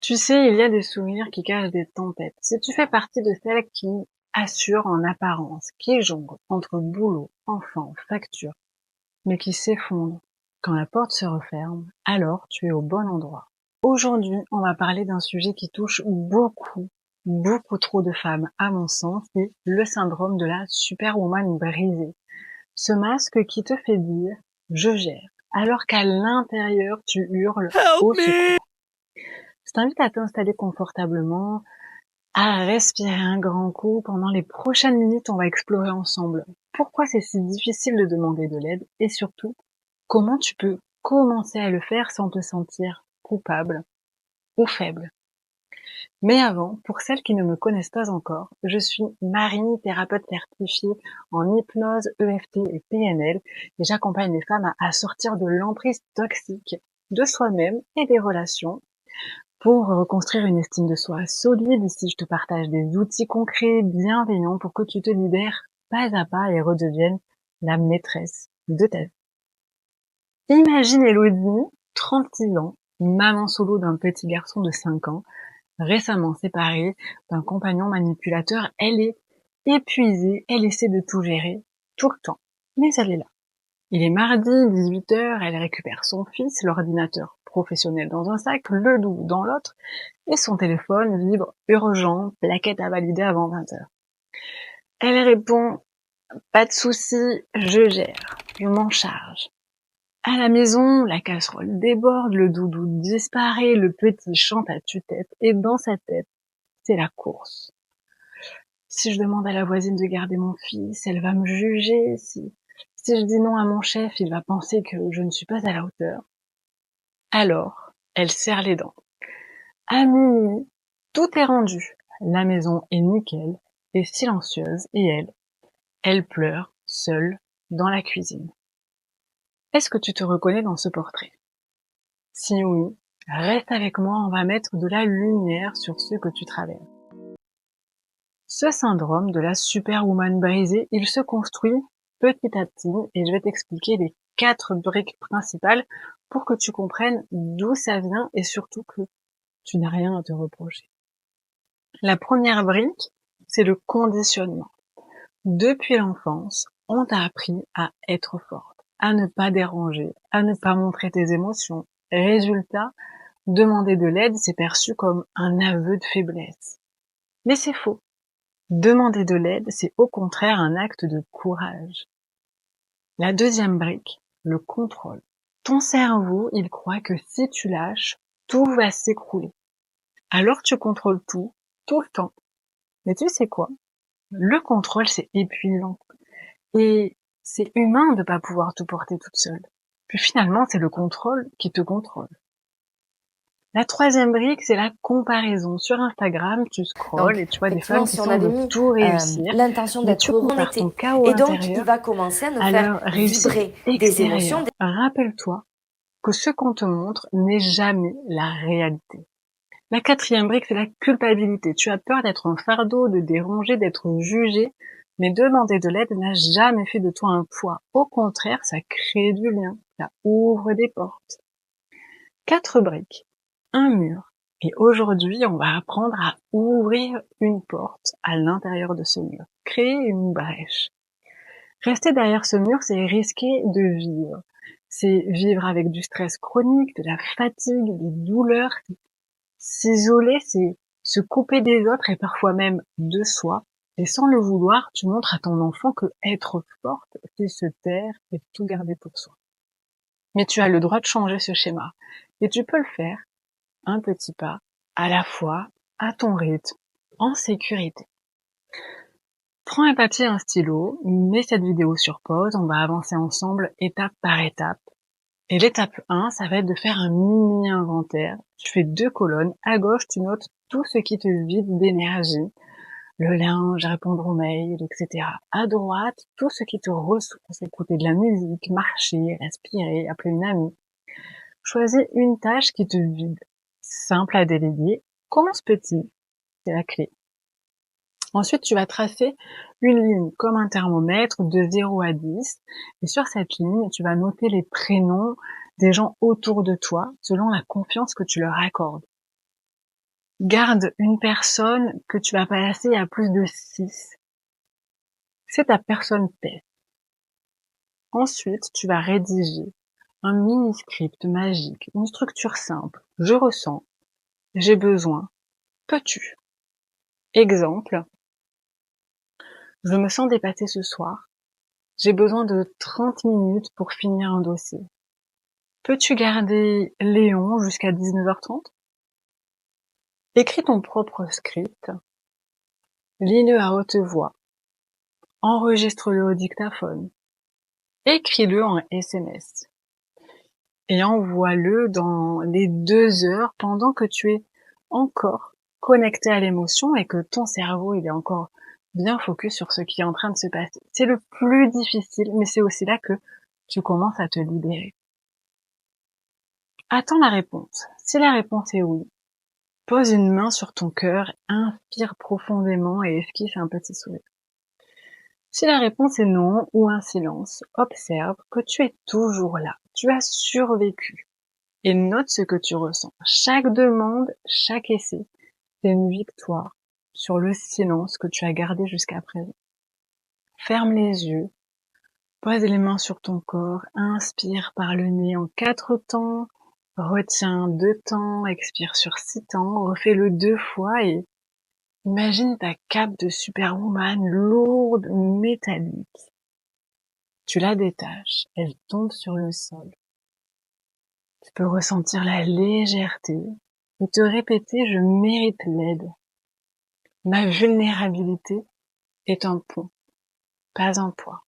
Tu sais, il y a des sourires qui cachent des tempêtes. Si tu fais partie de celles qui assurent en apparence, qui jonglent entre boulot, enfants, factures, mais qui s'effondrent quand la porte se referme, alors tu es au bon endroit. Aujourd'hui, on va parler d'un sujet qui touche beaucoup trop de femmes, à mon sens, c'est le syndrome de la superwoman brisée. Ce masque qui te fait dire « je gère », alors qu'à l'intérieur, tu hurles « Help au me! secours ». Je t'invite à t'installer confortablement, à respirer un grand coup. Pendant les prochaines minutes, on va explorer ensemble pourquoi c'est si difficile de demander de l'aide et surtout, comment tu peux commencer à le faire sans te sentir coupable ou faible. Mais avant, pour celles qui ne me connaissent pas encore, je suis Marie, thérapeute certifiée en hypnose, EFT et PNL et j'accompagne les femmes à sortir de l'emprise toxique de soi-même et des relations pour reconstruire une estime de soi solide. Ici, je te partage des outils concrets, bienveillants pour que tu te libères pas à pas et redeviennes la maîtresse de ta vie. Imagine Elodie, 36 ans, maman solo d'un petit garçon de 5 ans, récemment séparée d'un compagnon manipulateur. Elle est épuisée, elle essaie de tout gérer, tout le temps, mais elle est là. Il est mardi, 18h, elle récupère son fils, l'ordinateur professionnel dans un sac, le doux dans l'autre, et son téléphone vibre urgent, plaquette à valider avant 20h. Elle répond « pas de souci, je gère, je m'en charge ». À la maison, la casserole déborde, le doudou disparaît, le petit chante à tue-tête, et dans sa tête, c'est la course. Si je demande à la voisine de garder mon fils, elle va me juger. Si je dis non à mon chef, il va penser que je ne suis pas à la hauteur. Alors, elle serre les dents. À minuit, tout est rendu. La maison est nickel et silencieuse et elle pleure, seule, dans la cuisine. Est-ce que tu te reconnais dans ce portrait? Si oui, reste avec moi, on va mettre de la lumière sur ce que tu traverses. Ce syndrome de la superwoman brisée, il se construit petit à petit et je vais t'expliquer les 4 briques principales pour que tu comprennes d'où ça vient et surtout que tu n'as rien à te reprocher. La première brique, c'est le conditionnement. Depuis l'enfance, on t'a appris à être forte, à ne pas déranger, à ne pas montrer tes émotions. Résultat, demander de l'aide, c'est perçu comme un aveu de faiblesse. Mais c'est faux. Demander de l'aide, c'est au contraire un acte de courage. La deuxième brique, le contrôle. Ton cerveau, il croit que si tu lâches, tout va s'écrouler. Alors tu contrôles tout le temps. Mais tu sais quoi? Le contrôle, c'est épuisant. Et c'est humain de pas pouvoir tout porter toute seule. Puis finalement, c'est le contrôle qui te contrôle. La troisième brique, c'est la comparaison. Sur Instagram, tu scrolles Donc, et tu vois des effectivement, femmes qui si on avait semblent mis tout réussir, l'intention mais d'être tu heureux, on compares ton était. chaos Et donc, il intérieur va commencer à nous à faire leur réussite vibrer des émotions. extérieure. Rappelle-toi que ce qu'on te montre n'est jamais la réalité. La quatrième brique, c'est la culpabilité. Tu as peur d'être un fardeau, de déranger, d'être jugé, mais demander de l'aide n'a jamais fait de toi un poids. Au contraire, ça crée du lien, ça ouvre des portes. 4 briques, un mur. Et aujourd'hui, on va apprendre à ouvrir une porte à l'intérieur de ce mur, créer une brèche. Rester derrière ce mur, c'est risquer de vivre. C'est vivre avec du stress chronique, de la fatigue, des douleurs. S'isoler, c'est se couper des autres et parfois même de soi. Et sans le vouloir, tu montres à ton enfant que être forte, c'est se taire et tout garder pour soi. Mais tu as le droit de changer ce schéma. Et tu peux le faire un petit pas à la fois, à ton rythme, en sécurité. Prends un papier et un stylo, mets cette vidéo sur pause, on va avancer ensemble étape par étape. Et l'étape 1, ça va être de faire un mini inventaire. Tu fais 2 colonnes. À gauche, tu notes tout ce qui te vide d'énergie. Le linge, répondre aux mails, etc. À droite, tout ce qui te ressource. Écouter de la musique, marcher, respirer, appeler une amie. Choisis une tâche qui te vide. Simple à déléguer. Commence petit. C'est la clé. Ensuite, tu vas tracer une ligne comme un thermomètre de 0 à 10. Et sur cette ligne, tu vas noter les prénoms des gens autour de toi selon la confiance que tu leur accordes. Garde une personne que tu vas passer à plus de 6. C'est ta personne test. Ensuite, tu vas rédiger un mini-script magique, une structure simple. Je ressens, j'ai besoin, peux-tu? Exemple, je me sens dépassée ce soir. J'ai besoin de 30 minutes pour finir un dossier. Peux-tu garder Léon jusqu'à 19h30? Écris ton propre script, lis-le à haute voix, enregistre-le au dictaphone, écris-le en SMS et envoie-le dans les 2 heures pendant que tu es encore connecté à l'émotion et que ton cerveau il est encore bien focus sur ce qui est en train de se passer. C'est le plus difficile, mais c'est aussi là que tu commences à te libérer. Attends la réponse. Si la réponse est oui, pose une main sur ton cœur, inspire profondément et esquisse un petit sourire. Si la réponse est non ou un silence, observe que tu es toujours là, tu as survécu et note ce que tu ressens. Chaque demande, chaque essai, c'est une victoire sur le silence que tu as gardé jusqu'à présent. Ferme les yeux, pose les mains sur ton corps, inspire par le nez en 4 temps, retiens 2 temps, expire sur 6 temps, refais-le 2 fois et imagine ta cape de Superwoman lourde, métallique. Tu la détaches, elle tombe sur le sol. Tu peux ressentir la légèreté et te répéter « je mérite l'aide ». Ma vulnérabilité est un pont, pas un poids.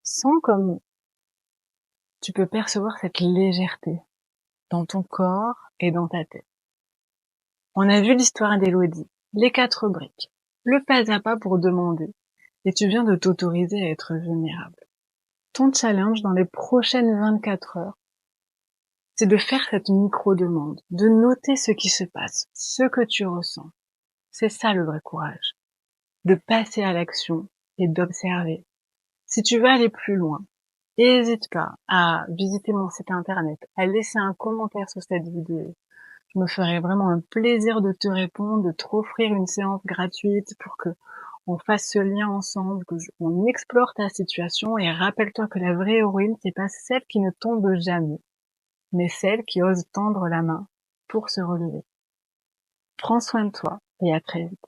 Sens comme tu peux percevoir cette légèreté dans ton corps et dans ta tête. On a vu l'histoire d'Élodie, les 4 briques, le pas à pas pour demander, et tu viens de t'autoriser à être vulnérable. Ton challenge dans les prochaines 24 heures, c'est de faire cette micro-demande, de noter ce qui se passe, ce que tu ressens. C'est ça le vrai courage. De passer à l'action et d'observer. Si tu veux aller plus loin, n'hésite pas à visiter mon site internet, à laisser un commentaire sur cette vidéo. Je me ferai vraiment un plaisir de te répondre, de t'offrir une séance gratuite pour que on fasse ce lien ensemble, on explore ta situation et rappelle-toi que la vraie héroïne, c'est pas celle qui ne tombe jamais, mais celle qui ose tendre la main pour se relever. Prends soin de toi et à très vite.